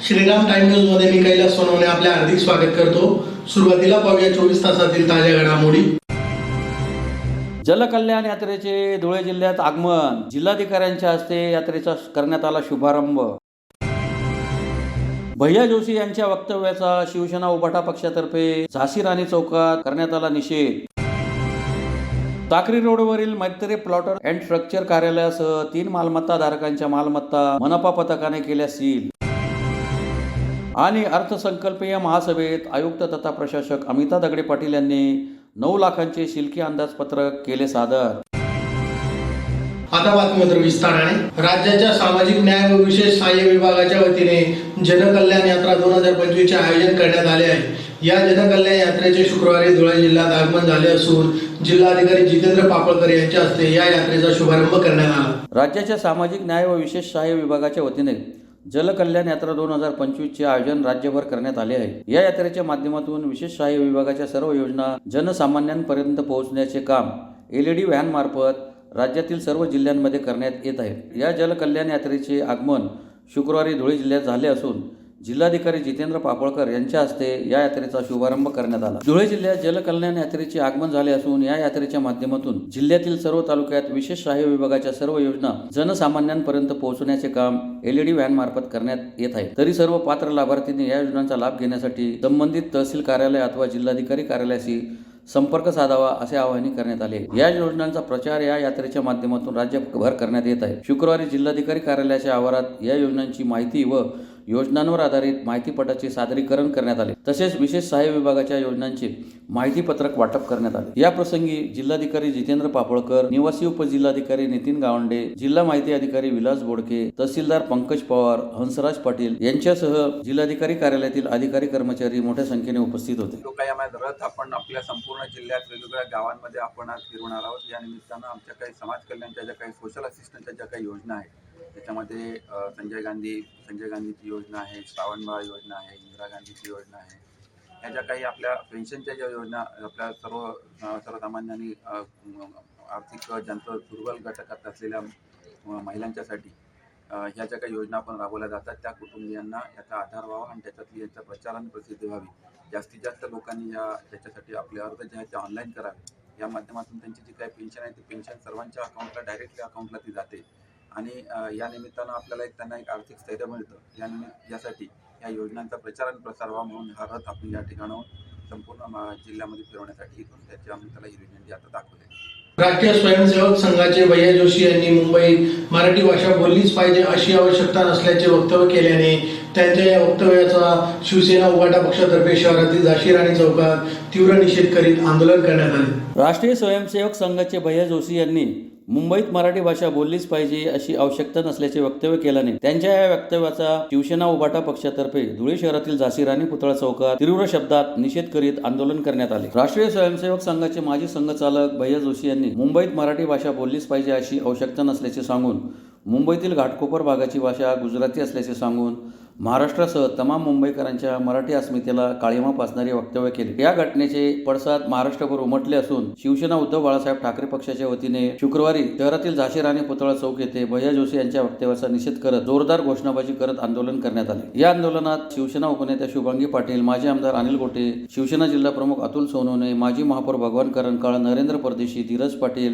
Shriram time news मध्ये मी कैलास सोनवणे आपले हार्दिक स्वागत करतो। सुरुवातीला पाहूया 24 तासातील ताज्या घडामोडी। जलकल्याण यात्रेचे धुळे जिल्ह्यात आगमन, जिल्हाधिकाऱ्यांच्या हस्ते यात्रेचा करण्यात आला शुभारंभ। भैया जोशी यांच्या वक्तव्याचा शिवसेना उभाटा पक्षातर्फे झाशी राणी चौकात करण्यात आला निषेध। टाकरी रोडवरील मैत्री प्लॉटर अँड स्ट्रक्चर कार्यालयासह 3 मालमत्ता धारकांच्या मालमत्ता मनपा पथकाने केल्या सील। आणि अर्थसंकल्पीय महासभेत आयुक्त तथा प्रशासक अमिता दगडे पाटील यांनी 9 लाखांचे शिल्की अंदाजपत्रक केले सादर। आता बातमीपत्र विस्ताराने। राज्याच्या सामाजिक न्याय व विशेष सहाय्य विभागाच्या वतीने जनकल्याण यात्रा 2025 चे आयोजन करण्यात आले आहे। या जनकल्याण यात्रेचे शुक्रवारी धुळे जिल्ह्यात आगमन झाले असून जिल्हाधिकारी जितेंद्र पापळकर यांच्या हस्ते या यात्रेचा शुभारंभ करण्यात आला। राज्याच्या सामाजिक न्याय व विशेष सहाय्य विभागाच्या वतीने जलकल्याण यात्रा 2025 चे आयोजन राज्यभर करण्यात आले आहे। या यात्रेच्या माध्यमातून विशेष सहाय्य विभागाच्या सर्व योजना जनसामान्यांपर्यंत पोहोचण्याचे काम LED व्हॅन मार्फत राज्यातील सर्व जिल्ह्यांमध्ये करण्यात येत आहे। या जलकल्याण यात्रेचे आगमन शुक्रवारी धुळे जिल्ह्यात झाले असून जिल्हाधिकारी जितेंद्र पापळकर यांच्या हस्ते या यात्रेचा शुभारंभ करण्यात आला। धुळे जिल्ह्यात जलकल्याण यात्रेचे आगमन झाले असून या यात्रेच्या माध्यमातून जिल्ह्यातील सर्व तालुक्यात विशेष सहाय्य विभागाच्या सर्व योजना जनसामान्यांपर्यंत पोहोचण्याचे काम LED व्हॅन मार्फत करण्यात येत आहे। तरी सर्व पात्र लाभार्थींनी या योजनांचा लाभ घेण्यासाठी संबंधित तहसील कार्यालय अथवा जिल्हाधिकारी कार्यालयाशी संपर्क साधावा असे आवाहन करण्यात आले। या योजनांचा प्रचार या यात्रेच्या माध्यमातून राज्यभर करण्यात येत आहे। शुक्रवारी जिल्हाधिकारी कार्यालयाच्या आवारात या योजनांची माहिती व योजनांवर आधारित माहितीपटाचे सादरीकरण करण्यात आले। तसेच विशेष सहाय्य विभागाच्या योजनांचे माहितीपत्रक वाटप करण्यात आले। या प्रसंगी जिल्हाधिकारी जितेंद्र पापळकर, निवासी उपजिल्हाधिकारी नितीन गावंडे, जिल्हा माहिती अधिकारी विलास बोडके, तहसीलदार पंकज पवार, हंसराज पाटील यांच्यासह जिल्हाधिकारी कार्यालयातील अधिकारी कर्मचारी मोठ्या संख्येने उपस्थित होते। आपण आपल्या संपूर्ण जिल्ह्यात वेगवेगळ्या गावांमध्ये आपण आज फिरवणार आहोत। या निमित्तानं आमच्या काही समाज कल्याणच्या ज्या काही सोशल असिस्टंटच्या ज्या काही योजना आहेत त्याच्यामध्ये संजय गांधीची योजना आहे, श्रावणबाळ योजना आहे, इंदिरा गांधीची योजना आहे, ह्या ज्या काही आपल्या पेन्शनच्या ज्या योजना आपल्या सर्वसामान्यांनी आर्थिक ज्यांचं दुर्बल घटकात असलेल्या महिलांच्यासाठी ह्या ज्या काही योजना आपण राबवल्या जातात त्या कुटुंबियांना याचा आधार व्हावा आणि त्याच्यातली याचा प्रचार आणि प्रसिद्धी व्हावी। जास्तीत जास्त लोकांनी त्याच्यासाठी आपले अर्ज जे आहेत ते ऑनलाईन करावे। या माध्यमातून त्यांची जी काही पेन्शन आहे ती पेन्शन सर्वांच्या अकाउंटला डायरेक्टली अकाउंटला ती जाते आणि या निमित्तानं आपल्याला त्यांना एक आर्थिक स्थैर्य मिळतं। यासाठी या योजनांचा प्रचार आणि प्रसार व्हावा म्हणून हा रथ आपण या ठिकाणाहून संपूर्ण जिल्ह्यामध्ये फिरवण्यासाठी इथून त्याची आम्ही त्याला हिरवी झेंडी आता दाखवली। राष्ट्रीय स्वयंसेवक संघाचे भैया जोशी यांनी मुंबईत मराठी भाषा बोललीच पाहिजे अशी आवश्यकता नसल्याचे वक्तव्य केल्याने त्यांच्या या वक्तव्याचा शिवसेना उभाटा पक्षातर्फे शहरातील झाशी राणी चौकात तीव्र निषेध करीत आंदोलन करण्यात आले। राष्ट्रीय स्वयंसेवक संघाचे भैया जोशी यांनी मुंबईत मराठी भाषा बोललीच पाहिजे अशी आवश्यकता नसल्याचे वक्तव्य केल्याने त्यांच्या या वक्तव्याचा शिवसेना उभाटा पक्षातर्फे धुळे शहरातील झाशी राणी पुतळा चौकात तीव्र शब्दात निषेध करीत आंदोलन करण्यात आले। राष्ट्रीय स्वयंसेवक संघाचे माजी संघचालक भैया जोशी यांनी मुंबईत मराठी भाषा बोललीच पाहिजे अशी आवश्यकता नसल्याचे सांगून मुंबईतील घाटकोपर भागाची भाषा गुजराती असल्याचे सांगून महाराष्ट्रासह तमाम मुंबईकरांच्या मराठी अस्मितेला काळिमा फासणारे वक्तव्य केले। या घटनेचे पडसाद महाराष्ट्रभर उमटले असून शिवसेना उद्धव बाळासाहेब ठाकरे पक्षाच्या वतीने शुक्रवारी शहरातील झाशी राणी पुतळा चौक येथे भैया जोशी यांच्या वक्तव्याचा निषेध करत जोरदार घोषणाबाजी करत आंदोलन करण्यात आले। या आंदोलनात शिवसेना उपनेत्या शुभांगी पाटील, माजी आमदार अनिल गोटे, शिवसेना जिल्हा प्रमुख अतुल सोनवणे, माजी महापौर भगवान करणकाळ, नरेंद्र परदेशी, धीरज पाटील,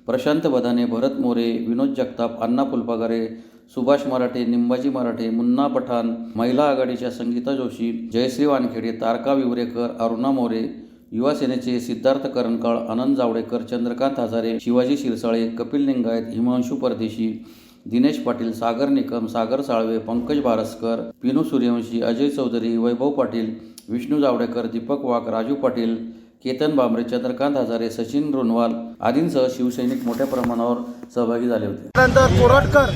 प्रशांत बदाने, भरत मोरे, विनोद जगताप, अण्णा फुलपागारे, सुभाष मराठे, निंबाजी मराठे, मुन्ना पठाण, महिला आघाडीच्या संगीता जोशी, जयश्री वानखेडे, तारका विवरेकर, अरुणा मोरे, युवा सेनेचे सिद्धार्थ करणकाळ, आनंद जावडेकर, चंद्रकांत हजारे, शिवाजी शिरसाळे, कपिल लिंगायत, हिमांशू परदेशी, दिनेश पाटील, सागर निकम, सागर साळवे, पंकज बारसकर, पिनू सूर्यवंशी, अजय चौधरी, वैभव पाटील, विष्णू जावडेकर, दीपक वाघ, राजू पाटील, केतन बांबरे, चंद्रकांत हजारे, सचिन रोनवाल आदींसह शिवसैनिक मोठ्या प्रमाणावर सहभागी झाले होते। त्यानंतर कोरटकर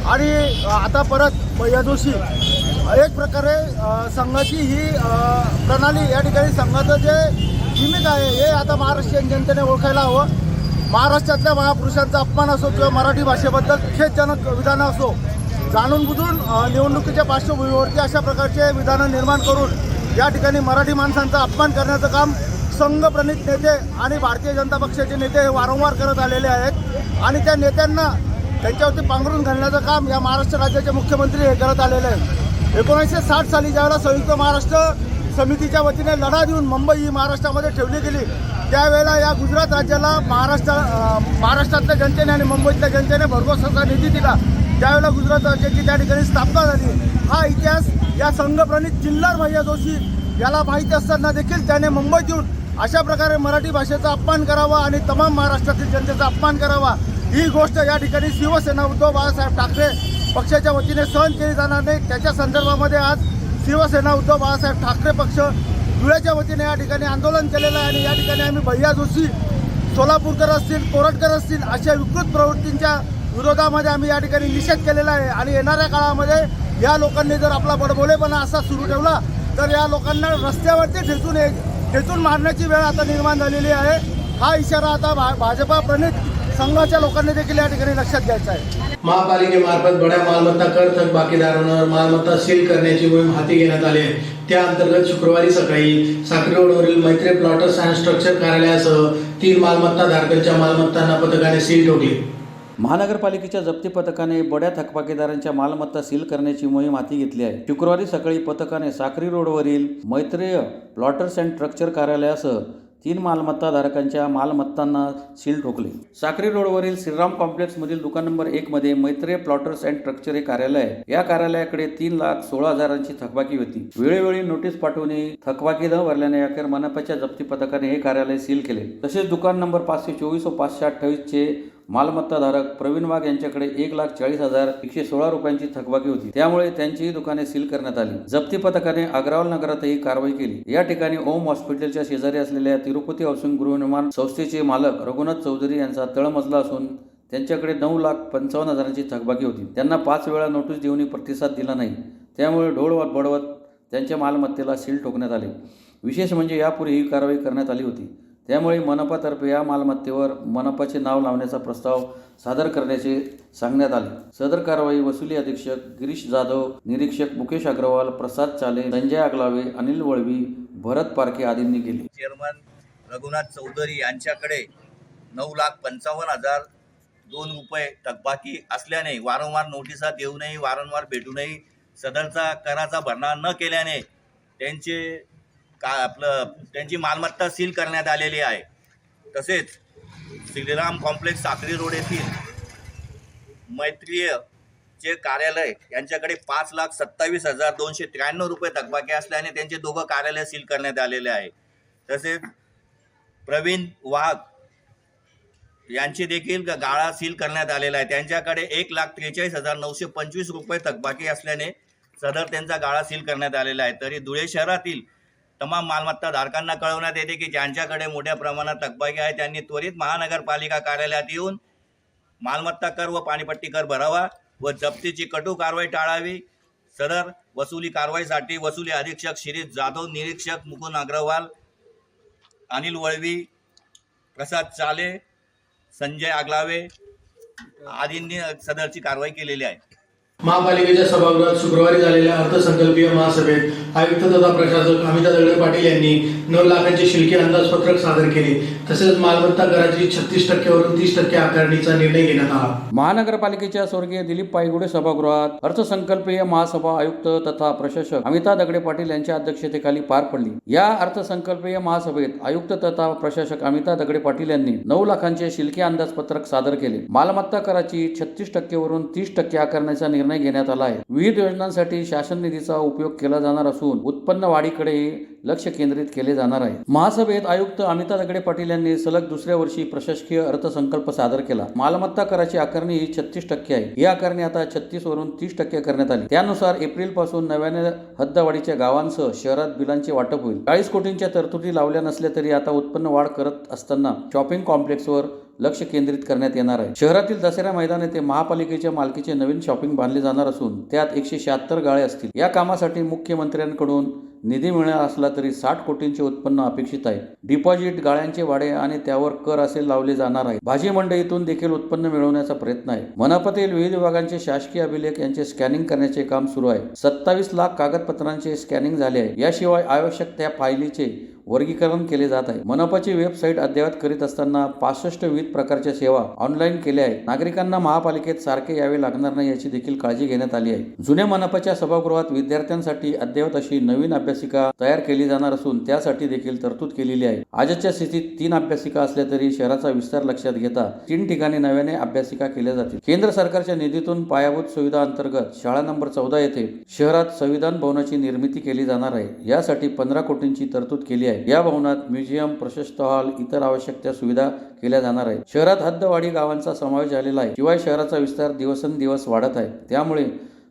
आणि आता परत भैया जोशी एक प्रकारे संघाची ही प्रणाली या ठिकाणी संघाचं जे गिमिक आहे हे आता महाराष्ट्रीयन जनतेने ओळखायला हवं। महाराष्ट्रातल्या महापुरुषांचा अपमान असो किंवा मराठी भाषेबद्दल खेदजनक विधानं असो, जाणून बुजून निवडणुकीच्या पार्श्वभूमीवरती अशा प्रकारचे विधानं निर्माण करून या ठिकाणी मराठी माणसांचा अपमान करण्याचं काम संघ प्रणित नेते आणि भारतीय जनता पक्षाचे नेते हे वारंवार करत आलेले आहेत आणि त्या नेत्यांना त्यांच्यावरती पांघरून घालण्याचं काम या महाराष्ट्र राज्याचे मुख्यमंत्री हे करत आलेले आहेत। 1960 साली ज्यावेळेला संयुक्त महाराष्ट्र समितीच्या वतीने लढा देऊन मुंबई ही महाराष्ट्रामध्ये ठेवली गेली, त्यावेळेला या गुजरात राज्याला महाराष्ट्रातल्या जनतेने आणि मुंबईतल्या जनतेने भरघोस असा निधी दिला. त्यावेळेला गुजरात राज्याची त्या ठिकाणी स्थापना झाली. हा इतिहास या संघप्रणित चिल्लर भैया जोशी याला माहिती असताना देखील त्याने मुंबईत येऊन अशा प्रकारे मराठी भाषेचा अपमान करावा आणि तमाम महाराष्ट्रातील जनतेचा अपमान करावा, ही गोष्ट या ठिकाणी शिवसेना उद्धव बाळासाहेब ठाकरे पक्षाच्या वतीने सहन केली जाणार नाही. त्याच्या संदर्भामध्ये आज शिवसेना उद्धव बाळासाहेब ठाकरे पक्ष धुळ्याच्या वतीने या ठिकाणी आंदोलन केलेलं आहे आणि या ठिकाणी आम्ही भैया जोशी, सोलापूरकर असतील, कोरटकर असतील अशा विकृत प्रवृत्तींच्या विरोधामध्ये आम्ही या ठिकाणी निषेध केलेला आहे. आणि येणाऱ्या काळामध्ये या लोकांनी जर आपला बडबोलेपणा असा सुरू ठेवला तर या लोकांना रस्त्यावरती ठेचून मारण्याची वेळ आता निर्माण झालेली आहे. हा इशारा आता भाजपा प्रणित संघाच्या लोकांनी देखील या ठिकाणी लक्षात घ्यायचा आहे. महापालिकेमार्फत बड्या मालमत्ता कर थकबाकीदारांवर मालमत्ता सील करण्याची मोहीम हाती घेण्यात आली आहे. त्या अंतर्गत शुक्रवारी सकाळी साक्री रोडवरील मैत्री प्लॉटर्स अँड स्ट्रक्चर कार्यालयासह 3 मालमत्ता धारकांच्या मालमत्तांना पथकाने सील ठोकली. महानगरपालिकेच्या जप्ती पथकाने बड्या थकबाकीदारांच्या मालमत्ता सील करण्याची मोहीम हाती घेतली आहे. शुक्रवारी सकाळी पथकाने साक्री रोडवरील मैत्रेय प्लॉटर्स अँड स्ट्रक्चर कार्यालयासह 3 मालमत्ता धारकांच्या मालमत्तांना सील ठोकले. साक्री रोडवरील श्रीराम कॉम्प्लेक्समधील दुकान नंबर 1 मध्ये मैत्रेय प्लॉटर्स अँड स्ट्रक्चर हे कार्यालय आहे. या कार्यालयाकडे 3,16,000ची थकबाकी होती. वेळोवेळी नोटीस पाठवून थकबाकी न भरल्याने अखेर मनपाच्या जप्ती पथकाने हे कार्यालय सील केले. तसेच दुकान नंबर 524 व 528 चे मालमत्ताधारक प्रवीण वाघ यांच्याकडे 1,40,116 रुपयांची थकबाकी होती. त्यामुळे त्यांचीही दुकाने सील करण्यात आली. जप्ती पथकाने अग्रवाल नगरातही कारवाई केली. या ठिकाणी ओम हॉस्पिटलच्या शेजारी असलेल्या तिरुपती हाऊसिंग गृहनिर्माण संस्थेचे मालक रघुनाथ चौधरी यांचा तळमजला असून त्यांच्याकडे 9,55,000ची थकबाकी होती. त्यांना 5 वेळा नोटीस देऊनही प्रतिसाद दिला नाही. त्यामुळे ढोल बडवत त्यांच्या मालमत्तेला सील ठोकण्यात आले. विशेष म्हणजे यापूर्वी ही कारवाई करण्यात आली होती. त्यामुळे मनपातर्फे या मालमत्तेवर मनपाचे नाव लावण्याचा प्रस्ताव सादर करण्याचे सांगण्यात आले. सदर कारवाई वसुली अधीक्षक गिरीश जाधव, निरीक्षक मुकेश अग्रवाल, प्रसाद चाले, संजय आगलावे, अनिल वळवी, भरत पारखे आदींनी केली. चेअरमन रघुनाथ चौधरी यांच्याकडे 9,55,002 रुपये थकबाकी असल्याने वारंवार नोटिसा देऊनही वारंवार भेटूनही सदरचा कराचा भरणा न केल्याने त्यांची मालमत्ता सील करण्यात आलेली आहे. तसेच श्रीराम कॉम्प्लेक्स साक्री रोड येथील मैत्रीयचे कार्यालय यांच्याकडे 5,27,293 रुपये थकबाकी असल्याने त्यांचे 2 कार्यालय सील करण्यात आलेले आहे. तसेच प्रवीण वाघ यांची देखील गाळा सील करण्यात आलेला आहे. त्यांच्याकडे 1,43,925 रुपये थकबाकी असल्याने सदर त्यांचा गाळा सील करण्यात आलेला आहे. तरी धुळे शहरातील तमाम मालमत्ता धारकांना कळवण्यात येते की ज्यांच्याकडे मोठ्या प्रमाणात थकबाकी आहे त्यांनी त्वरित महानगरपालिका कार्यालयात येऊन मालमत्ता कर व पाणीपट्टी कर भरावा व जप्तीची कटू कारवाई टाळावी. सदर वसुली कारवाईसाठी वसुली अधीक्षक शिरीष जाधव, निरीक्षक मुकुंद अग्रवाल, अनिल वळवी, प्रसाद चाले, संजय आगलावे आदींनी सदरची कारवाई केलेली आहे. महापालिकेच्या सभागृहात शुक्रवारी झालेल्या अर्थसंकल्पीय महासभेत आयुक्त तथा प्रशासक अमिता दगडे पाटील यांनी 9 लाखांची शिल्लकी अंदाजपत्रक सादर केले. तसेच मालमत्ता कराची 36% वरून 30% आकारणीचा निर्णय घेण्यात आला. महानगरपालिकेच्या स्वर्गीय दिलीप पायगुडे सभागृहात अर्थसंकल्पीय महासभा आयुक्त तथा प्रशासक अमिता दगडे पाटील यांच्या अध्यक्षतेखाली पार पडली. या अर्थसंकल्पीय महासभेत आयुक्त तथा प्रशासक अमिता दगडे पाटील यांनी 9 लाखांचे शिल्लकी अंदाजपत्रक सादर केले. मालमत्ता कराची 36% वरून 30% आकारण्याचा निर्णय घेण्यात आला आहे. विविध योजनांसाठी शासन निधीचा उपयोग केला जाणार असून उत्पन्न वाढीकडेही लक्ष केंद्रित केले जाणार आहे. महासभेत आयुक्त अमिता दगडे पाटील यांनी सलग दुसऱ्या वर्षी प्रशासकीय अर्थसंकल्प सादर केला. मालमत्ता कराची आकारणी ही 36% आहे. ही आकारणी आता 36 वरून 30% करण्यात आली. त्यानुसार एप्रिल पासून नव्याने हद्दवाढीच्या गावांसह शहरात बिलांचे वाटप होईल. 40 कोटींच्या तरतुदी लावल्या नसल्या तरी आता उत्पन्न वाढ करत असताना शॉपिंग कॉम्प्लेक्सवर लक्ष केंद्रित करण्यात येणार आहे. शहरातील दसरा मैदान येथे महापालिकेच्या मालकीचे नवीन शॉपिंग बांधले जाणार असून त्यात 176 गाळे असतील. या कामासाठी मुख्यमंत्र्यांकडून निधी मिळणार असला तरी 60 कोटींचे उत्पन्न अपेक्षित आहे. डिपॉझिट, गाळ्यांचे भाडे आणि त्यावर कर असे लावले जाणार आहे. भाजी मंडईतून देखील उत्पन्न मिळवण्याचा प्रयत्न आहे. मनपातील विविध विभागांचे शासकीय अभिलेख यांचे स्कॅनिंग करण्याचे काम सुरू आहे. 27 लाख कागदपत्रांचे स्कॅनिंग झाले आहे. याशिवाय आवश्यक त्या फायलीचे वर्गीकरण केले जात आहे. मनपाची वेबसाईट अद्ययावत करीत असताना 65 विविध प्रकारच्या सेवा ऑनलाईन केल्या आहेत. नागरिकांना महापालिकेत सारखे यावे लागणार नाही याची देखील काळजी घेण्यात आली आहे. जुन्या मनपाच्या सभागृहात विद्यार्थ्यांसाठी अद्ययावत अशी नवीन अभ्यासिका तयार केली जाणार असून त्यासाठी देखील तरतूद केलेली आहे. आजच्या स्थितीत 3 अभ्यासिका असल्या तरी शहराचा विस्तार लक्षात घेता 3 ठिकाणी नव्याने अभ्यासिका केल्या जातील. केंद्र सरकारच्या निधीतून पायाभूत सुविधा अंतर्गत शाळा नंबर 14 येथे शहरात संविधान भवनाची निर्मिती केली जाणार आहे. यासाठी 15 कोटींची तरतूद केली आहे. या भवनात म्युझियम, प्रशस्त हॉल, इतर आवश्यक त्या सुविधा केल्या जाणार आहेत. शहरात हद्दवाढी गावांचा समावेश झालेला आहे. शिवाय शहराचा विस्तार दिवसेंदिवस वाढत आहे. त्यामुळे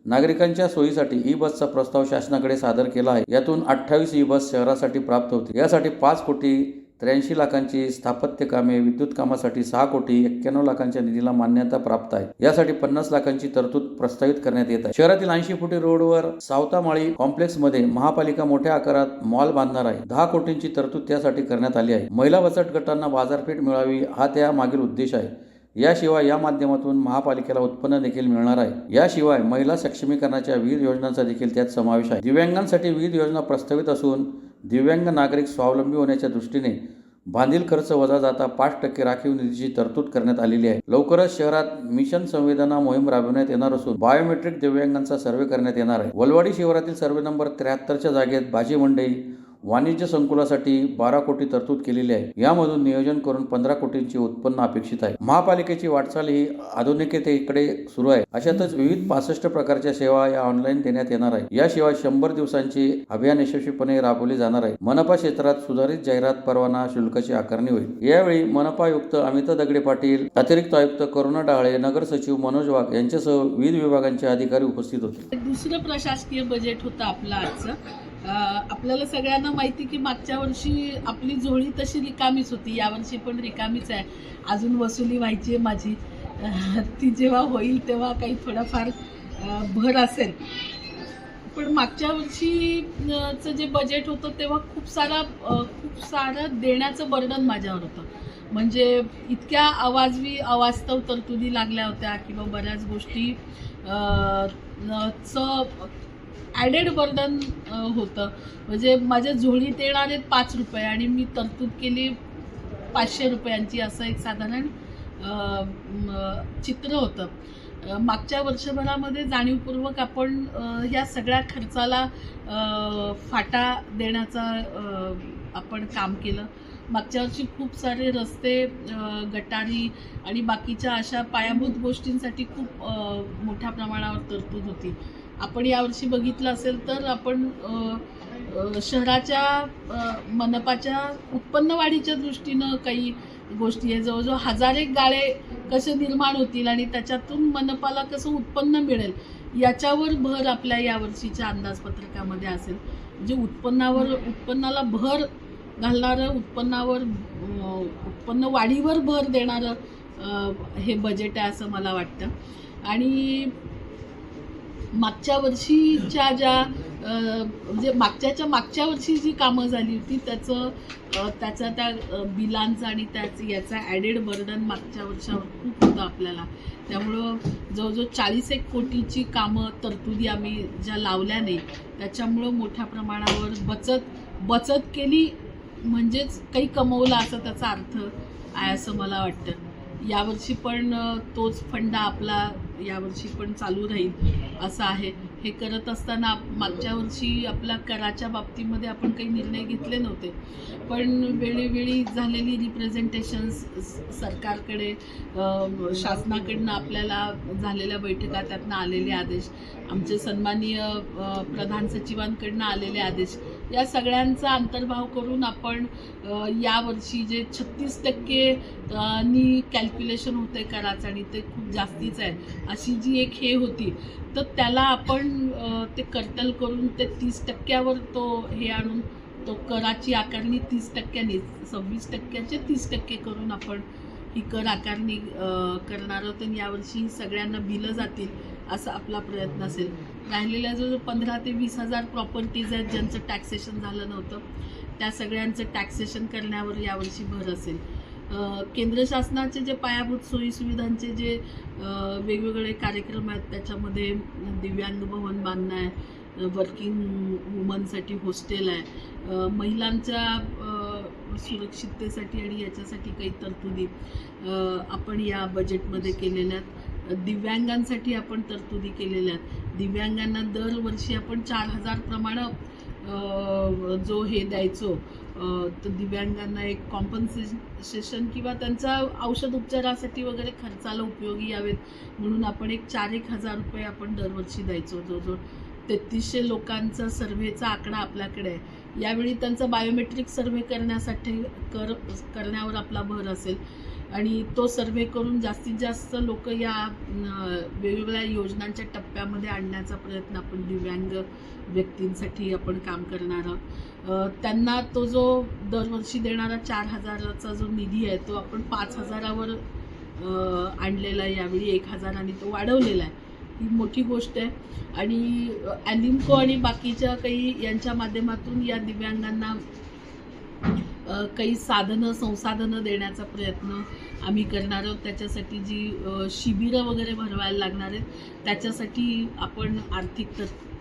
नागरिकांच्या सोयीसाठी ई बसचा प्रस्ताव शासनाकडे सादर केला आहे. यातून 28 ई बस शहरासाठी प्राप्त होतील. यासाठी 5 कोटी 83 लाखांची स्थापत्य कामे, विद्युत कामासाठी 6 कोटी 91 लाखांच्या निधीला मान्यता प्राप्त आहे. यासाठी 50 लाखांची तरतूद प्रस्तावित करण्यात येत आहे. शहरातील 80 फुटी रोडवर सावतामाळी कॉम्प्लेक्समध्ये महापालिका मोठ्या आकारात मॉल बांधणार आहे. 10 कोटींची तरतूद त्यासाठी करण्यात आली आहे. महिला बचत गटांना बाजारपेठ मिळावी हा त्या मागील उद्देश आहे. याशिवाय या माध्यमातून महापालिकेला उत्पन्न देखील मिळणार आहे. याशिवाय महिला सक्षमीकरणाच्या विविध योजनांचा देखील त्यात समावेश आहे. दिव्यांगांसाठी विविध योजना प्रस्तावित असून दिव्यांग नागरिक स्वावलंबी होण्याच्या दृष्टीने बांधील खर्च वजा जाता 5% राखीव निधीची तरतूद करण्यात आलेली आहे. लवकरच शहरात मिशन संवेदना मोहीम राबवण्यात येणार असून बायोमेट्रिक दिव्यांगांचा सर्व्हे करण्यात येणार आहे. वलवाडी शिवारातील सर्व्हे नंबर 73च्या जागेत भाजी मंडई वाणिज्य संकुलासाठी 12 कोटी तरतूद केलेली आहे. यामधून नियोजन करून 15 कोटींचे उत्पन्न अपेक्षित आहे. महापालिकेची वाटचाल ही आधुनिकतेकडे सुरू आहे. अशातच विविध 65 प्रकारच्या सेवा या ऑनलाईन देण्यात येणार आहे. याशिवाय 100 दिवसांचे अभियान यशस्वीपणे राबवले जाणार आहे. मनपा क्षेत्रात सुधारित जाहिरात परवाना शुल्काची आकारणी होईल. यावेळी मनपा आयुक्त अमिता दगडे पाटील, अतिरिक्त आयुक्त करुणा डाळे, नगर सचिव मनोज वाघ यांच्यासह विविध विभागांचे अधिकारी उपस्थित होते. दुसरं प्रशासकीय बजेट होतं आपलं आजचं. आपल्याला सगळ्यांना माहिती की मागच्या वर्षी आपली झोळी तशी रिकामीच होती, यावर्षी पण रिकामीच आहे. अजून वसुली व्हायची आहे माझी. ती जेव्हा होईल तेव्हा काही थोडाफार भर असेल. पण मागच्या वर्षीचं जे बजेट होतं तेव्हा खूप सारं देण्याचं बर्डन माझ्यावर होतं. म्हणजे इतक्या अवास्तव तरतुदी लागल्या होत्या किंवा बऱ्याच गोष्टी ॲडेड बर्डन होतं. म्हणजे माझ्या झोळीत येणारे 5 रुपये आणि मी तरतूद केली 500 रुपयांची, असं एक साधारण चित्र होतं. मागच्या वर्षभरामध्ये जाणीवपूर्वक आपण या सगळ्या खर्चाला फाटा देण्याचा आपण काम केलं. मागच्या वर्षी खूप सारे रस्ते, गटारी आणि बाकीच्या अशा पायाभूत गोष्टींसाठी खूप मोठ्या प्रमाणावर तरतूद होती. आपण यावर्षी बघितलं असेल तर आपण शहराच्या मनपाच्या उत्पन्न वाढीच्या दृष्टीनं काही गोष्टी आहे. जवळजवळ 1000 गाळे कसे निर्माण होतील आणि त्याच्यातून मनपाला कसं उत्पन्न मिळेल याच्यावर भर आपल्या यावर्षीच्या अंदाजपत्रकामध्ये असेल. म्हणजे उत्पन्नाला भर घालणारं, उत्पन्न वाढीवर भर देणारं हे बजेट आहे असं मला वाटतं. आणि मागच्या वर्षीच्या ज्या म्हणजे मागच्या वर्षी जी कामं झाली होती त्याचा त्या बिलांचा आणि याचा ॲडेड बर्डन मागच्या वर्षावर खूप होतं आपल्याला. त्यामुळं जवळजवळ 40 कोटीची कामं तरतुदी आम्ही ज्या लावल्या नाही त्याच्यामुळं मोठ्या प्रमाणावर बचत केली म्हणजेच काही कमवलं असं त्याचा अर्थ आहे असं मला वाटतं. यावर्षी पण तोच फंडा आपला यावर्षी पण चालू राहील असं आहे. हे करत असताना मागच्या वर्षी आपल्या कराच्या बाबतीमध्ये आपण काही निर्णय घेतले नव्हते, पण वेळोवेळी झालेली रिप्रेझेंटेशन्स सरकारकडे, शासनाकडनं आपल्याला झालेल्या बैठका, त्यातनं आलेले आदेश, आमचे सन्माननीय प्रधान सचिवांकडनं आलेले आदेश, या सगळ्यांचा अंतर्भाव करून आपण यावर्षी जे 36% नी कॅल्क्युलेशन होते कराचं आणि ते खूप जास्तीच आहे अशी जी एक हे होती, तर त्याला आपण ते कर्तल करून ते 30%वर तो हे आणून तो कराची आकारणी 30%नी 26%चे 30% करून आपण ही कर आकारणी करणार आहोत. आणि यावर्षी सगळ्यांना बिलं जातील असा आपला प्रयत्न असेल. राहिलेल्या जो 15 ते 20,000 प्रॉपर्टीज आहेत ज्यांचं टॅक्सेशन झालं नव्हतं, त्या सगळ्यांचं टॅक्सेशन करण्यावर यावर्षी भर असेल. केंद्र शासनाचे जे पायाभूत सोयीसुविधांचे जे वेगवेगळे कार्यक्रम आहेत त्याच्यामध्ये दिव्यांग भवन बांधणं आहे, वर्किंग वुमनसाठी हॉस्टेल आहे, महिलांच्या सुरक्षिततेसाठी आणि याच्यासाठी काही तरतुदी आपण या बजेटमध्ये केलेल्या आहेत. दिव्यांगांसाठी आपण तरतुदी केलेल्या आहेत. दिव्यांगांना दरवर्षी आपण 4,000 प्रमाणे जो हे द्यायचो, तर दिव्यांगांना एक कॉम्पन्सेशन किंवा त्यांचा औषध उपचारासाठी वगैरे खर्चाला उपयोगी यावेत म्हणून आपण एक 4,000 रुपये आपण दरवर्षी द्यायचो. जवळजवळ 3300 लोकांचा सर्व्हेचा आकडा आपल्याकडे आहे. यावेळी त्यांचा बायोमेट्रिक सर्व्हे करण्यावर आपला भर असेल आणि तो सर्व्हे करून जास्तीत जास्त लोक या वेगवेगळ्या योजनांच्या टप्प्यामध्ये आणण्याचा प्रयत्न आपण दिव्यांग व्यक्तींसाठी आपण काम करणार आहोत. त्यांना तो जो दरवर्षी देणारा 4,000चा जो निधी आहे तो आपण 5,000वर आणलेला आहे. यावेळी 1,000 तो वाढवलेला आहे. ही मोठी गोष्ट आहे. आणि ॲलिम्को आणि बाकीच्या काही यांच्या माध्यमातून या दिव्यांगांना काही संसाधनं देण्याचा प्रयत्न आम्ही करणार आहोत. त्याच्यासाठी जी शिबिरं वगैरे भरवायला लागणार आहेत त्याच्यासाठी आपण आर्थिक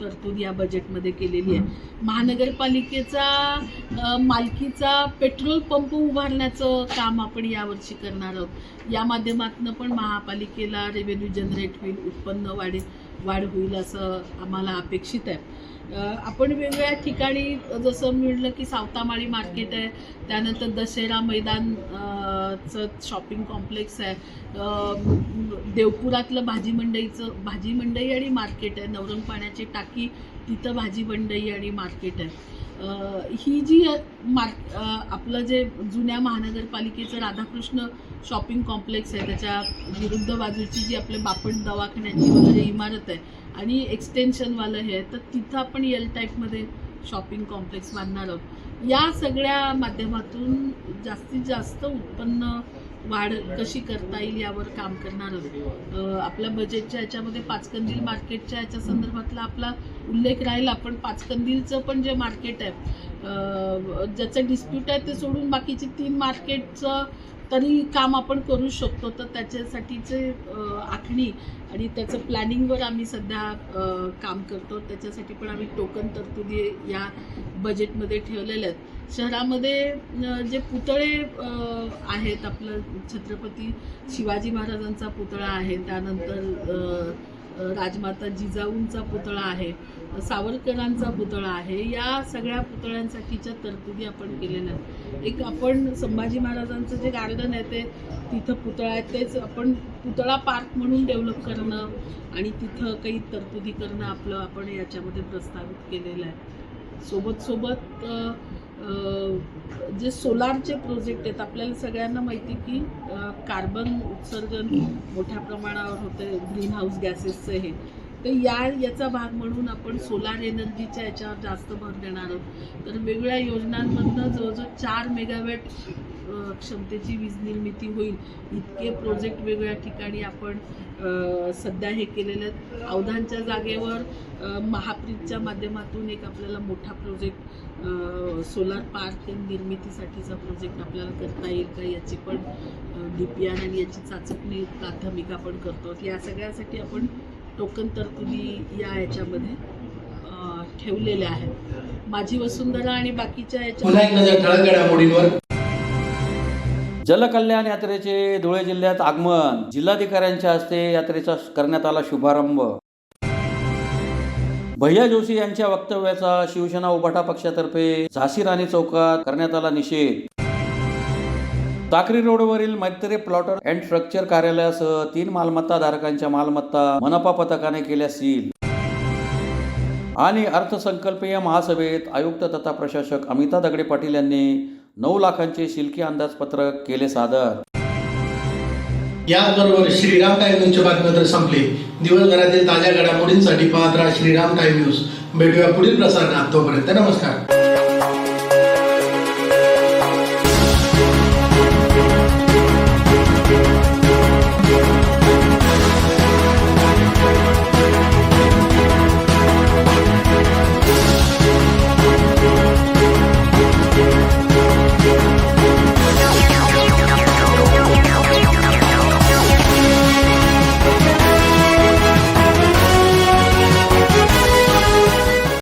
तरतूद या बजेटमध्ये केलेली आहे. महानगरपालिकेचा मालकीचा पेट्रोल पंप उभारण्याचं काम आपण यावर्षी करणार आहोत. या माध्यमातून पण महापालिकेला रेव्हेन्यू जनरेट होईल, उत्पन्न वाढ होईल असं आम्हाला अपेक्षित आहे. आपण वेगवेगळ्या ठिकाणी जसं म्हणलं की सावतामाळी मार्केट आहे, त्यानंतर दशेरा मैदानचं शॉपिंग कॉम्प्लेक्स आहे, देवपुरातलं भाजी मंडई आणि मार्केट आहे, नवरंग पाण्याची टाकी तिथं भाजी मंडई आणि मार्केट आहे. ही जी आपलं जे जुन्या महानगरपालिकेचं राधाकृष्ण शॉपिंग कॉम्प्लेक्स आहे त्याच्या विरुद्ध बाजूची जी आपल्या बापट दवाखान्याची वगैरे इमारत आहे आणि एक्सटेन्शनवालं हे आहे, तर तिथं आपण एल टाईपमध्ये शॉपिंग कॉम्प्लेक्स बांधणार आहोत. या सगळ्या माध्यमातून जास्तीत जास्त उत्पन्न वाढ कशी करता येईल यावर काम करणार आहोत. आपल्या बजेटच्या याच्यामध्ये पाचकंदील मार्केटच्या याच्या संदर्भातला आपला उल्लेख राहील. आपण पाचकंदीलचं पण जे मार्केट आहे ज्याचं डिस्प्यूट आहे ते सोडून बाकीचे 3 मार्केटचं तरी काम आपण करू शकतो. तर त्याच्यासाठीचे आखणी आणि त्याचं प्लॅनिंगवर आम्ही सध्या काम करतो. त्याच्यासाठी पण आम्ही टोकन तरतुदी या बजेटमध्ये ठेवलेल्या आहेत. शहरामध्ये जे पुतळे आहेत, आपलं छत्रपती शिवाजी महाराजांचा पुतळा आहे, त्यानंतर राजमाता जिजाऊंचा पुतळा आहे, सावरकरांचा पुतळा आहे, या सगळ्या पुतळ्यांसाठीच्या तरतुदी आपण केलेल्या आहेत. एक आपण संभाजी महाराजांचं जे गार्डन आहे ते तिथं पुतळा आहे तेच आपण पुतळा पार्क म्हणून डेव्हलप करणं आणि तिथं काही तरतुदी करणं आपण याच्यामध्ये प्रस्तावित केलेलं आहे. सोबत जे सोलारचे प्रोजेक्ट आहेत, आपल्याला सगळ्यांना माहिती की कार्बन उत्सर्जन मोठ्या प्रमाणावर होतं, ग्रीन हाऊस गॅसेसचं हे, तर याचा भाग म्हणून आपण सोलार एनर्जीच्या याच्यावर जास्त भर देणार आहोत. तर वेगवेगळ्या योजनांमधनं जवळजवळ 4 मेगावॅट क्षमतेची वीज निर्मिती होईल इतके प्रोजेक्ट वेगवेगळ्या ठिकाणी आपण सध्या हे केलेले आहेत. अवधानच्या जागेवर महाप्रीतच्या माध्यमातून एक आपल्याला मोठा प्रोजेक्ट सोलार पार्क निर्मितीसाठीचा प्रोजेक्ट आपल्याला करता येईल का याची पण DPR आणि याची चाचपणी प्राथमिक आपण करतो. या सगळ्यासाठी आपण टोकन तरतुदी या याच्यामध्ये ठेवलेल्या आहेत. माझी वसुंधरा आणि बाकीच्या पुन्हा एक नजर ठळक घडामोडींवर. जलकल्याण यात्रेचे धुळे जिल्ह्यात आगमन, जिल्हाधिकाऱ्यांच्या हस्ते यात्रेचा करण्यात आला शुभारंभ. भैया जोशी यांच्या वक्तव्याचा शिवसेना उभाटा पक्षातर्फे झाशी राणी चौकात करण्यात आला निषेध. टाकरी रोडवरील मैत्री प्लॉटर अँड स्ट्रक्चर कार्यालयासह 3 मालमत्ता धारकांच्या मालमत्ता मनपा पथकाने केल्या सील. आणि अर्थसंकल्पीय महासभेत आयुक्त तथा प्रशासक अमिता दगडे पाटील यांनी 9 लाखांचे शिल्की अंदाजपत्रक केले सादर. याचबरोबर श्रीराम टाइम न्यूजचे बातमीपत्र संपले. दिवसभरातील ताज्या घडामोडींसाठी पाहत राहा श्रीराम टाइम न्यूज. भेटूया पुढील प्रसारणात. तोपर्यंत नमस्कार.